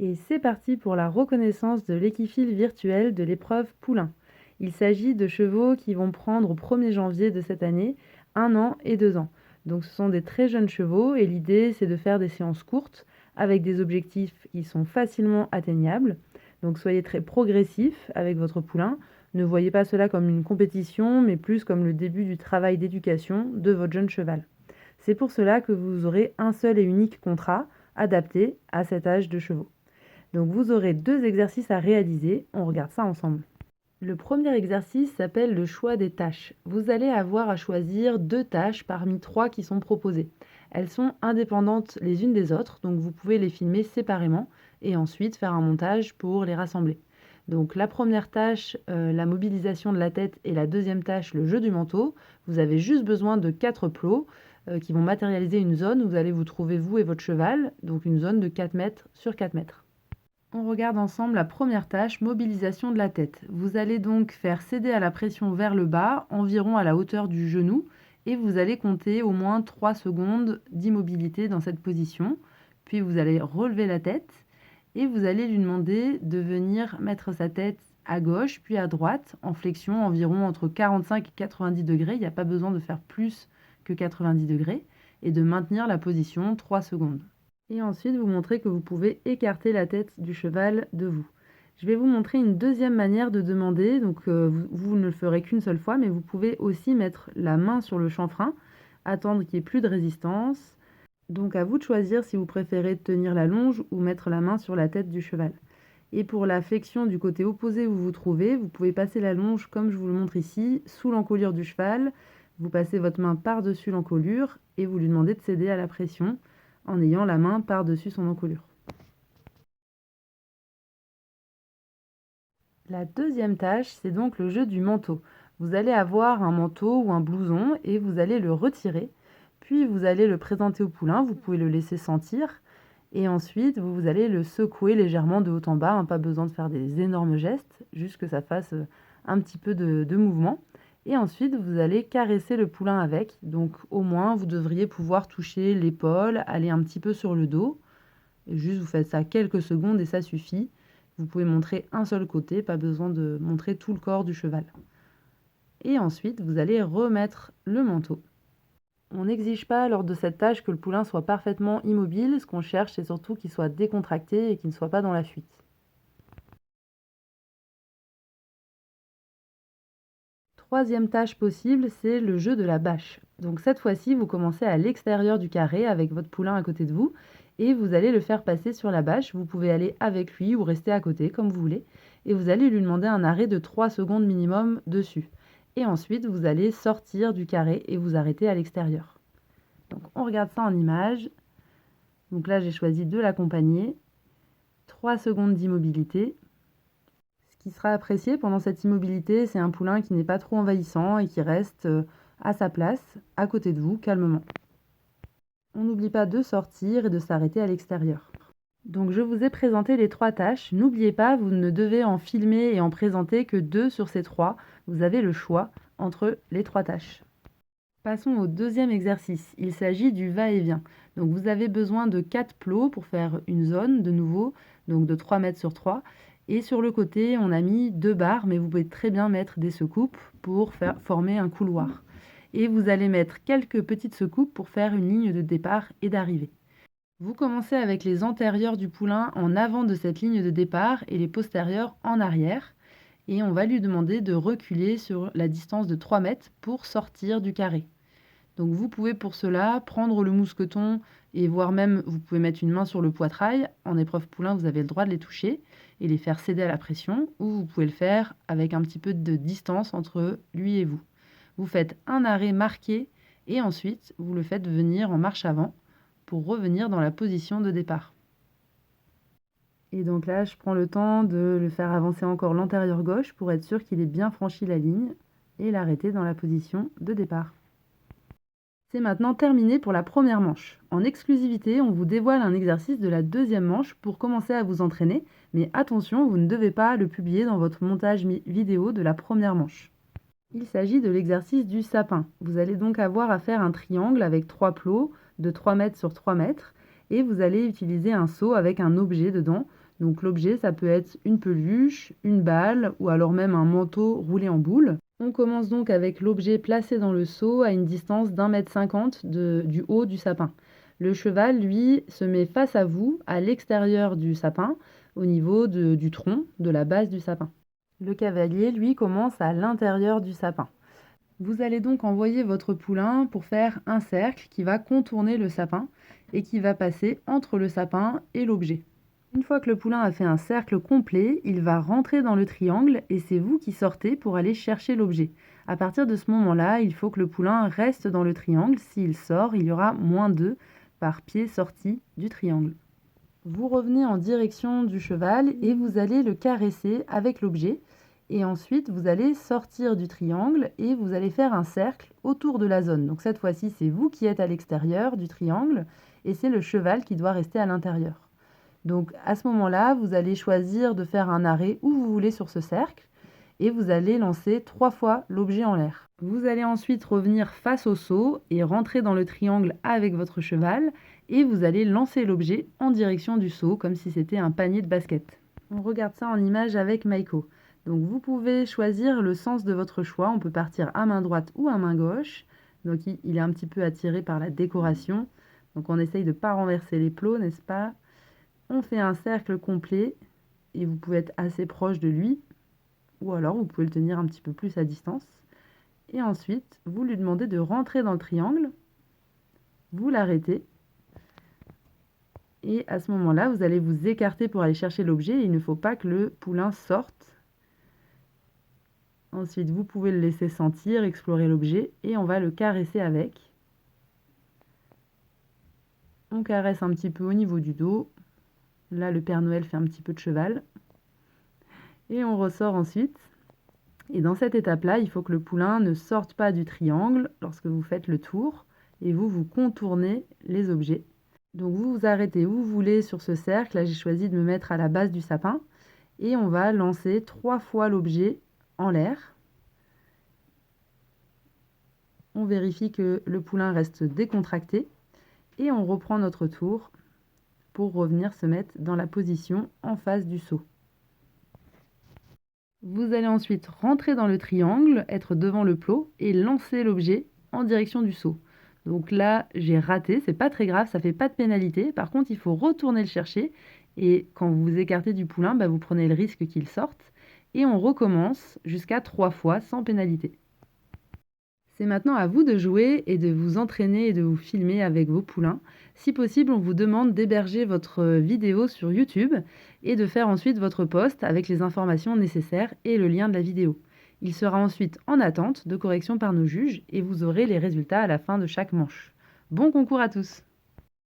Et c'est parti pour la reconnaissance de l'équifile virtuel de l'épreuve Poulain. Il s'agit de chevaux qui vont prendre au 1er janvier de cette année 1 an et 2 ans. Donc ce sont des très jeunes chevaux et l'idée c'est de faire des séances courtes avec des objectifs qui sont facilement atteignables. Donc soyez très progressif avec votre poulain. Ne voyez pas cela comme une compétition mais plus comme le début du travail d'éducation de votre jeune cheval. C'est pour cela que vous aurez un seul et unique contrat adapté à cet âge de chevaux. Donc vous aurez 2 exercices à réaliser, on regarde ça ensemble. Le premier exercice s'appelle le choix des tâches. Vous allez avoir à choisir 2 tâches parmi 3 qui sont proposées. Elles sont indépendantes les unes des autres, donc vous pouvez les filmer séparément et ensuite faire un montage pour les rassembler. Donc la première tâche, la mobilisation de la tête, et la deuxième tâche, le jeu du manteau. Vous avez juste besoin de 4 plots qui vont matérialiser une zone où vous allez vous trouver vous et votre cheval, donc une zone de 4 mètres sur 4 mètres. On regarde ensemble la première tâche, mobilisation de la tête. Vous allez donc faire céder à la pression vers le bas, environ à la hauteur du genou, et vous allez compter au moins 3 secondes d'immobilité dans cette position. Puis vous allez relever la tête et vous allez lui demander de venir mettre sa tête à gauche puis à droite en flexion environ entre 45 et 90 degrés. Il n'y a pas besoin de faire plus que 90 degrés et de maintenir la position 3 secondes. Et ensuite, vous montrez que vous pouvez écarter la tête du cheval de vous. Je vais vous montrer une deuxième manière de demander. Donc, vous ne le ferez qu'une seule fois, mais vous pouvez aussi mettre la main sur le chanfrein, attendre qu'il n'y ait plus de résistance. Donc, à vous de choisir si vous préférez tenir la longe ou mettre la main sur la tête du cheval. Et pour la flexion du côté opposé où vous vous trouvez, vous pouvez passer la longe comme je vous le montre ici, sous l'encolure du cheval. Vous passez votre main par-dessus l'encolure et vous lui demandez de céder à la pression en ayant la main par-dessus son encolure. La deuxième tâche, c'est donc le jeu du manteau. Vous allez avoir un manteau ou un blouson et vous allez le retirer, puis vous allez le présenter au poulain, vous pouvez le laisser sentir, et ensuite vous allez le secouer légèrement de haut en bas, hein, pas besoin de faire des énormes gestes, juste que ça fasse un petit peu de mouvement. Et ensuite, vous allez caresser le poulain avec. Donc, au moins, vous devriez pouvoir toucher l'épaule, aller un petit peu sur le dos. Et juste, vous faites ça quelques secondes et ça suffit. Vous pouvez montrer un seul côté, pas besoin de montrer tout le corps du cheval. Et ensuite, vous allez remettre le manteau. On n'exige pas lors de cette tâche que le poulain soit parfaitement immobile. Ce qu'on cherche, c'est surtout qu'il soit décontracté et qu'il ne soit pas dans la fuite. Troisième tâche possible, c'est le jeu de la bâche. Donc cette fois-ci, vous commencez à l'extérieur du carré avec votre poulain à côté de vous et vous allez le faire passer sur la bâche. Vous pouvez aller avec lui ou rester à côté comme vous voulez et vous allez lui demander un arrêt de 3 secondes minimum dessus. Et ensuite, vous allez sortir du carré et vous arrêter à l'extérieur. Donc on regarde ça en image. Donc là, j'ai choisi de l'accompagner. 3 secondes d'immobilité. Ce qui sera apprécié pendant cette immobilité, c'est un poulain qui n'est pas trop envahissant et qui reste à sa place, à côté de vous, calmement. On n'oublie pas de sortir et de s'arrêter à l'extérieur. Donc je vous ai présenté les 3 tâches. N'oubliez pas, vous ne devez en filmer et en présenter que 2 sur ces 3. Vous avez le choix entre les 3 tâches. Passons au deuxième exercice. Il s'agit du va-et-vient. Donc vous avez besoin de 4 plots pour faire une zone de nouveau, donc de 3 mètres sur 3. Et sur le côté, on a mis 2 barres, mais vous pouvez très bien mettre des secoupes pour former un couloir. Et vous allez mettre quelques petites secoupes pour faire une ligne de départ et d'arrivée. Vous commencez avec les antérieurs du poulain en avant de cette ligne de départ et les postérieurs en arrière. Et on va lui demander de reculer sur la distance de 3 mètres pour sortir du carré. Donc vous pouvez pour cela prendre le mousqueton et voire même vous pouvez mettre une main sur le poitrail. En épreuve poulain, vous avez le droit de les toucher et les faire céder à la pression, ou vous pouvez le faire avec un petit peu de distance entre lui et vous. Vous faites un arrêt marqué et ensuite vous le faites venir en marche avant pour revenir dans la position de départ. Et donc là, je prends le temps de le faire avancer encore l'antérieur gauche pour être sûr qu'il ait bien franchi la ligne et l'arrêter dans la position de départ. C'est maintenant terminé pour la première manche. En exclusivité, on vous dévoile un exercice de la deuxième manche pour commencer à vous entraîner, mais attention, vous ne devez pas le publier dans votre montage vidéo de la première manche. Il s'agit de l'exercice du sapin. Vous allez donc avoir à faire un triangle avec 3 plots de 3 mètres sur 3 mètres et vous allez utiliser un seau avec un objet dedans. Donc l'objet, ça peut être une peluche, une balle ou alors même un manteau roulé en boule. On commence donc avec l'objet placé dans le seau à une distance d'1,50 m du haut du sapin. Le cheval, lui, se met face à vous, à l'extérieur du sapin, au niveau du tronc, de la base du sapin. Le cavalier, lui, commence à l'intérieur du sapin. Vous allez donc envoyer votre poulain pour faire un cercle qui va contourner le sapin et qui va passer entre le sapin et l'objet. Une fois que le poulain a fait un cercle complet, il va rentrer dans le triangle et c'est vous qui sortez pour aller chercher l'objet. À partir de ce moment-là, il faut que le poulain reste dans le triangle. S'il sort, il y aura -2 par pied sorti du triangle. Vous revenez en direction du cheval et vous allez le caresser avec l'objet. Et ensuite, vous allez sortir du triangle et vous allez faire un cercle autour de la zone. Donc cette fois-ci, c'est vous qui êtes à l'extérieur du triangle et c'est le cheval qui doit rester à l'intérieur. Donc à ce moment-là, vous allez choisir de faire un arrêt où vous voulez sur ce cercle et vous allez lancer 3 fois l'objet en l'air. Vous allez ensuite revenir face au seau et rentrer dans le triangle avec votre cheval et vous allez lancer l'objet en direction du seau comme si c'était un panier de basket. On regarde ça en image avec Maiko. Donc vous pouvez choisir le sens de votre choix. On peut partir à main droite ou à main gauche. Donc il est un petit peu attiré par la décoration. Donc on essaye de ne pas renverser les plots, n'est-ce pas? On fait un cercle complet et vous pouvez être assez proche de lui ou alors vous pouvez le tenir un petit peu plus à distance. Et ensuite, vous lui demandez de rentrer dans le triangle, vous l'arrêtez et à ce moment-là, vous allez vous écarter pour aller chercher l'objet. Il ne faut pas que le poulain sorte. Ensuite, vous pouvez le laisser sentir, explorer l'objet et on va le caresser avec. On caresse un petit peu au niveau du dos. Là, le Père Noël fait un petit peu de cheval. Et on ressort ensuite. Et dans cette étape-là, il faut que le poulain ne sorte pas du triangle lorsque vous faites le tour et vous contournez les objets. Donc vous vous arrêtez où vous voulez sur ce cercle. Là, j'ai choisi de me mettre à la base du sapin et on va lancer 3 fois l'objet en l'air. On vérifie que le poulain reste décontracté et on reprend notre tour pour revenir se mettre dans la position en face du seau. Vous allez ensuite rentrer dans le triangle, être devant le plot et lancer l'objet en direction du seau. Donc là, j'ai raté, c'est pas très grave, ça fait pas de pénalité. Par contre, il faut retourner le chercher et quand vous vous écartez du poulain, vous prenez le risque qu'il sorte et on recommence jusqu'à 3 fois sans pénalité. C'est maintenant à vous de jouer et de vous entraîner et de vous filmer avec vos poulains. Si possible, on vous demande d'héberger votre vidéo sur YouTube et de faire ensuite votre post avec les informations nécessaires et le lien de la vidéo. Il sera ensuite en attente de correction par nos juges et vous aurez les résultats à la fin de chaque manche. Bon concours à tous!